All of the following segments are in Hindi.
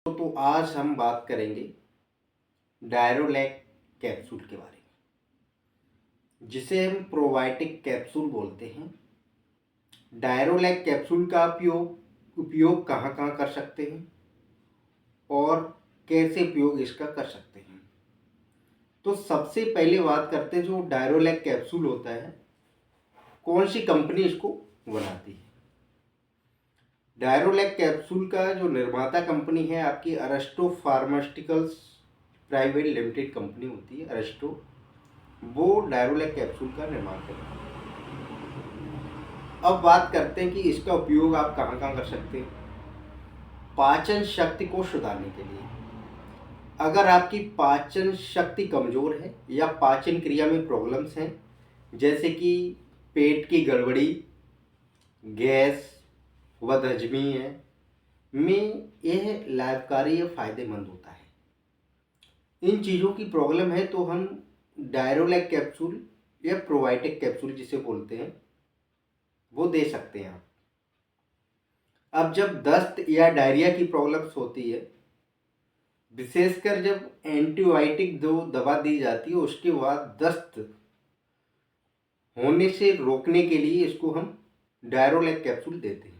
तो आज हम बात करेंगे डायरोलैक कैप्सूल के बारे में, जिसे हम प्रोबायोटिक कैप्सूल बोलते हैं। डायरोलैक कैप्सूल का उपयोग कहाँ कहाँ कर सकते हैं और कैसे उपयोग इसका कर सकते हैं। तो सबसे पहले बात करते हैं जो डायरोलैक कैप्सूल होता है, कौन सी कंपनी इसको बनाती है। डायरोलैक कैप्सूल का जो निर्माता कंपनी है आपकी अरेस्टो फार्मास्यूटिकल्स प्राइवेट लिमिटेड कंपनी होती है अरेस्टो, वो डायरोलैक कैप्सूल का निर्माण करती है। अब बात करते हैं कि इसका उपयोग आप कहाँ कहाँ कर सकते हैं। पाचन शक्ति को सुधारने के लिए, अगर आपकी पाचन शक्ति कमज़ोर है या पाचन क्रिया में प्रॉब्लम्स हैं, जैसे कि पेट की गड़बड़ी, गैस, बदहजमी है, में यह लाभकारी या फायदेमंद होता है। इन चीज़ों की प्रॉब्लम है तो हम डायरोलैक कैप्सूल या प्रोबायोटिक कैप्सूल जिसे बोलते हैं वो दे सकते हैं आप। अब जब दस्त या डायरिया की प्रॉब्लम्स होती है, विशेषकर जब एंटीबायोटिक जो दवा दी जाती है उसके बाद दस्त होने से रोकने के लिए इसको हम डायरोलैक कैप्सूल देते हैं।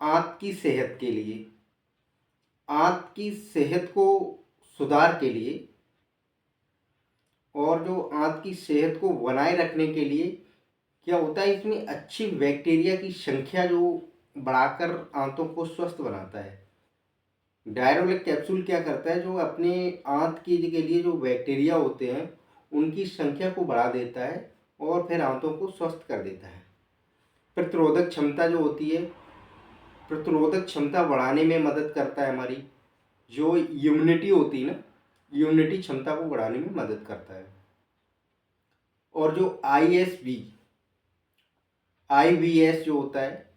आंत की सेहत के लिए, आंत की सेहत को सुधार के लिए और जो आंत की सेहत को बनाए रखने के लिए क्या होता है, इसमें अच्छी बैक्टीरिया की संख्या जो बढ़ाकर आंतों को स्वस्थ बनाता है। डायरोलैक कैप्सूल क्या करता है, जो अपने आंत की के लिए जो बैक्टीरिया होते हैं उनकी संख्या को बढ़ा देता है और फिर आंतों को स्वस्थ कर देता है। प्रतिरोधक क्षमता जो होती है, प्रतिरोधक क्षमता बढ़ाने में मदद करता है। हमारी जो इम्यूनिटी होती है ना, इम्यूनिटी क्षमता को बढ़ाने में मदद करता है। और जो IBS जो होता है,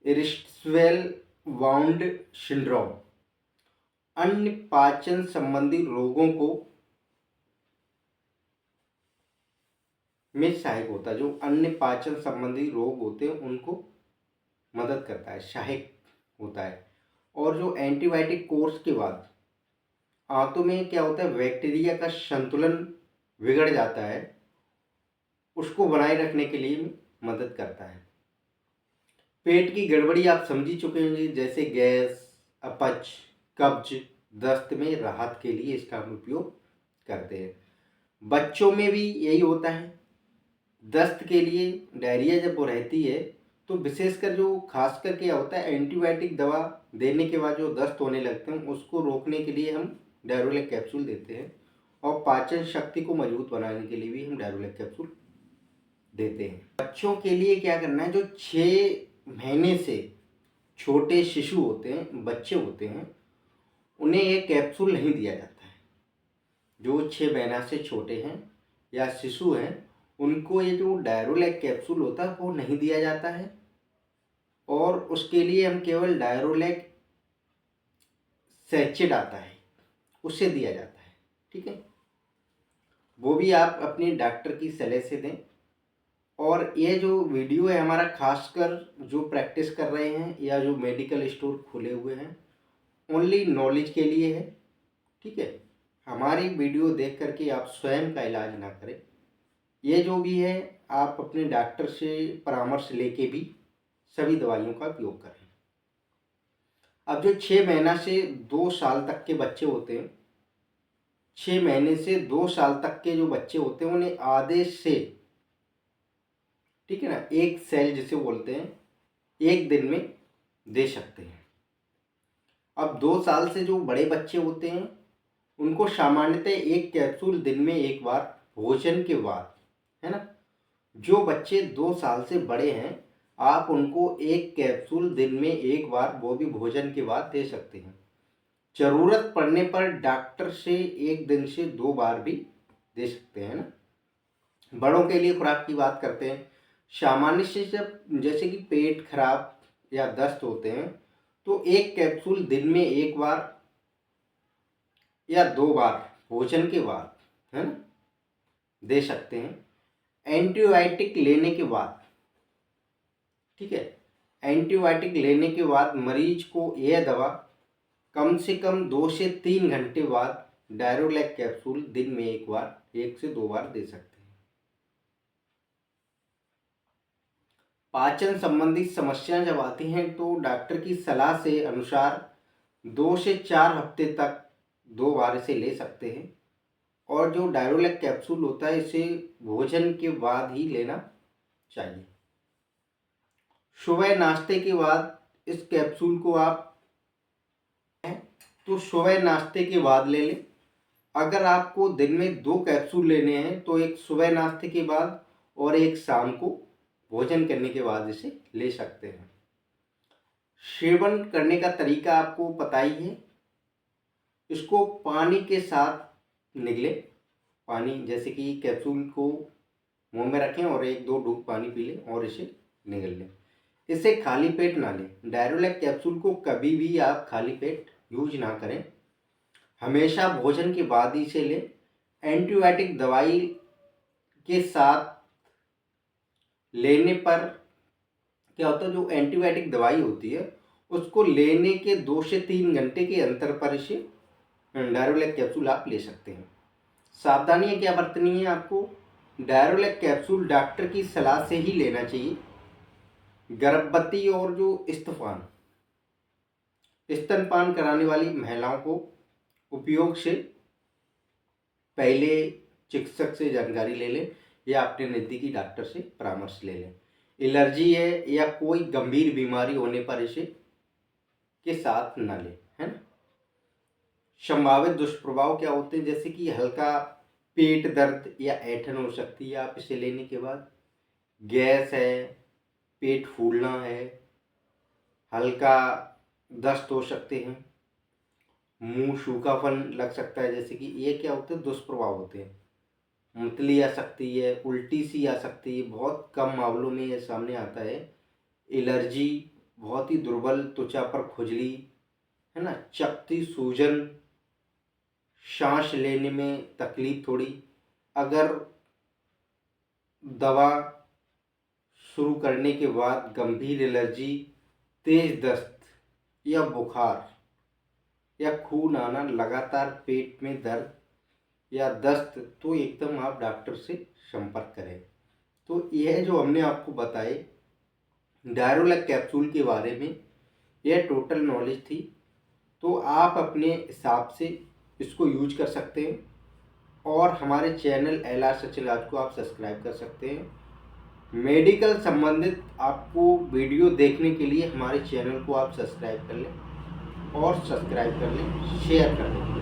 इरिस्टवेल बाउंड सिंड्रोम, अन्य पाचन संबंधी रोगों को में सहायक होता है। जो अन्य पाचन संबंधी रोग होते हैं उनको मदद करता है, सहायक होता है। और जो एंटीबायोटिक कोर्स के बाद आंतों में क्या होता है, बैक्टीरिया का संतुलन बिगड़ जाता है, उसको बनाए रखने के लिए मदद करता है। पेट की गड़बड़ी आप समझ ही चुके होंगे, जैसे गैस, अपच, कब्ज, दस्त में राहत के लिए इसका हम उपयोग करते हैं। बच्चों में भी यही होता है। दस्त के लिए डायरिया जब वो रहती है तो विशेषकर जो खास कर क्या होता है, एंटीबायोटिक दवा देने के बाद जो दस्त होने लगते हैं उसको रोकने के लिए हम डायरोलैक कैप्सूल देते हैं। और पाचन शक्ति को मजबूत बनाने के लिए भी हम डायरोलैक कैप्सूल देते हैं। बच्चों के लिए क्या करना है, जो 6 महीने से छोटे शिशु होते हैं, बच्चे होते हैं, उन्हें ये कैप्सूल नहीं दिया जाता है। जो 6 महीना से छोटे हैं या शिशु हैं उनको ये जो डायरोलैक कैप्सूल होता है वो नहीं दिया जाता है। और उसके लिए हम केवल डायरोलैक सैचेट आता है, उससे दिया जाता है। ठीक है, वो भी आप अपने डॉक्टर की सलाह से दें। और ये जो वीडियो है हमारा खासकर जो प्रैक्टिस कर रहे हैं या जो मेडिकल स्टोर खुले हुए हैं, ओनली नॉलेज के लिए है। ठीक है, हमारी वीडियो देख करके आप स्वयं का इलाज ना करें। ये जो भी है आप अपने डॉक्टर से परामर्श लेके भी सभी दवाइयों का उपयोग करें। अब जो 6 महीना से 2 साल तक के बच्चे होते हैं, 6 महीने से 2 साल तक के जो बच्चे होते हैं उन्हें आधे से, ठीक है ना, एक सेल जिसे बोलते हैं, एक दिन में दे सकते हैं। अब 2 साल से जो बड़े बच्चे होते हैं उनको सामान्यतः एक कैप्सूल दिन में एक बार भोजन के बाद, है ना। जो बच्चे 2 साल से बड़े हैं आप उनको एक कैप्सूल दिन में एक बार, वो भी भोजन के बाद दे सकते हैं। ज़रूरत पड़ने पर डॉक्टर से एक दिन से 2 बार भी दे सकते हैं ना। बड़ों के लिए खुराक की बात करते हैं। सामान्य से जब जैसे कि पेट खराब या दस्त होते हैं तो एक कैप्सूल दिन में एक बार या 2 बार भोजन के बाद, है ना, दे सकते हैं। एंटीबायोटिक लेने के बाद, ठीक है, एंटीबायोटिक लेने के बाद मरीज को यह दवा कम से कम 2 से 3 घंटे बाद डायरोलैक कैप्सूल दिन में एक बार, 1 से 2 बार दे सकते हैं। पाचन संबंधी समस्याएं जब आती हैं तो डॉक्टर की सलाह से अनुसार 2 से 4 हफ्ते तक 2 बार इसे ले सकते हैं। और जो डायरोलैक कैप्सूल होता है इसे भोजन के बाद ही लेना चाहिए। सुबह नाश्ते के बाद इस कैप्सूल को आप सुबह नाश्ते के बाद ले लें। अगर आपको दिन में 2 कैप्सूल लेने हैं तो एक सुबह नाश्ते के बाद और एक शाम को भोजन करने के बाद इसे ले सकते हैं। सेवन करने का तरीका आपको पता ही है। इसको पानी के साथ निगले, पानी जैसे कि कैप्सूल को मुंह में रखें और 1-2 डूब पानी पी लें और इसे निगल लें। इसे खाली पेट ना लें। डायरोलैक कैप्सूल को कभी भी आप खाली पेट यूज ना करें, हमेशा भोजन के बाद ही इसे लें। एंटीबायोटिक दवाई के साथ लेने पर क्या होता है, जो एंटीबायोटिक दवाई होती है उसको लेने के 2 से 3 घंटे के अंतर पर इसे डायरोलैक कैप्सूल आप ले सकते हैं। सावधानियां क्या बरतनी है आपको? डायरोलैक कैप्सूल डॉक्टर की सलाह से ही लेना चाहिए। गर्भवती और जो स्तनपान कराने वाली महिलाओं को उपयोग से पहले चिकित्सक से जानकारी ले लें या अपने नज़दीकी डॉक्टर से परामर्श ले लें। एलर्जी है या कोई गंभीर बीमारी होने पर इसे के साथ न लें, है ना। संभावित दुष्प्रभाव क्या होते हैं, जैसे कि हल्का पेट दर्द या ऐंठन हो सकती है आप इसे लेने के बाद, गैस है, पेट फूलना है, हल्का दस्त हो सकते हैं, मुंह सूखापन लग सकता है। जैसे कि ये क्या होते हैं, दुष्प्रभाव होते हैं। मुतली आ सकती है, उल्टी सी आ सकती है, बहुत कम मामलों में ये सामने आता है। एलर्जी, बहुत ही दुर्बल त्वचा पर खुजली, है ना, चपटी, सूजन, सांस लेने में तकलीफ थोड़ी। अगर दवा शुरू करने के बाद गंभीर एलर्जी, तेज दस्त या बुखार या खून आना, लगातार पेट में दर्द या दस्त, तो एकदम आप डॉक्टर से संपर्क करें। तो यह जो हमने आपको बताए डायरोलैक कैप्सूल के बारे में, यह टोटल नॉलेज थी। तो आप अपने हिसाब से इसको यूज कर सकते हैं और हमारे चैनल LR सचिन राज को आप सब्सक्राइब कर सकते हैं। मेडिकल संबंधित आपको वीडियो देखने के लिए हमारे चैनल को आप सब्सक्राइब कर लें और सब्सक्राइब कर लें, शेयर कर लें।